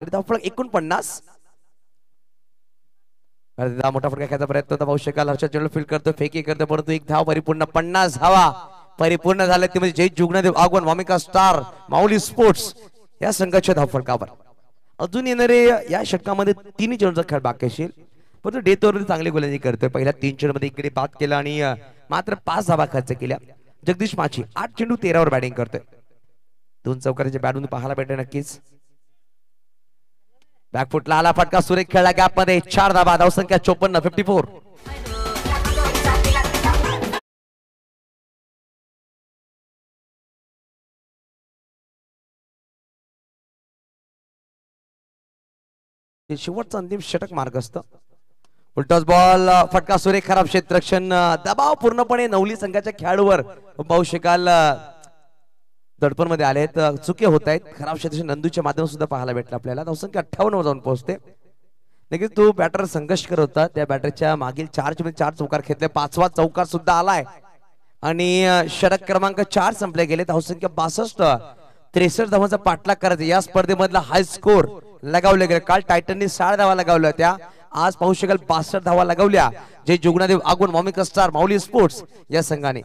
धावफलक 49. मोठा फटका खेळायचा प्रयत्न होता, पाहू शकाल हर्षद चेंडू फील्ड करतो, फेकी करतो, परंतु एक धाव परिपूर्ण. 50 धावा परिपूर्ण झाल्या. ती म्हणजे जय जुगनादेव आगवण, वामिका स्टार, माऊली स्पोर्ट्स या संघाच्या धावफलकावर. अजून येणारे या षटकामध्ये तिन्ही चेंडूचा खेळ बाकी असेल, परंतु डेथ ओव्हर चांगली गोलंदाजी करतोय. पहिल्या 3 चेंडूमध्ये इकडे बाद केला आणि मात्र 5 धावा खर्च केल्या. जगदीश माची 8 चेंडू 13 वर बॅटिंग करतोय. 2 चौकाराच्या बॅटून पाहायला भेटेल नक्कीच. बॅकफुटला आला फटका, सुरेख खेळला गॅप मध्ये. 4 धावा, धावसंख्या 54, 54. शेवटचा अंतिम षटक मार्ग असतं. उलटाच बॉल, फटका सुरेख, खराब क्षेत्ररक्षण, दबाव पूर्णपणे नवली संघाच्या खेळाडूवर पाहू शकाल. दडपण मध्ये आले आहेत, चुके होत आहेत. खराब क्षेत्ररक्षण नंदूच्या माध्यमातून सुद्धा पाहायला भेटलं आपल्याला. धावसंख्या 58 वर जाऊन पोहोचते. नक्कीच तो बॅटर संघर्ष करत होता. त्या बॅटरच्या मागील 4 चौकार घेतले, 5वा चौकार सुद्धा आलाय आणि षटक क्रमांक 4 संपले गेले. धावसंख्या 62, 63 धावांचा पाठलाग करायचा. या स्पर्धेमधला हाय स्कोर लगावले गेले. काल टायटनने 6 धावा लगावल्या होत्या, आज पाहू शकाल 62 धावा लगावल्या. जय जुगनादेव आगवण, वामिका स्टार, माऊली स्पोर्ट्स या संघाने.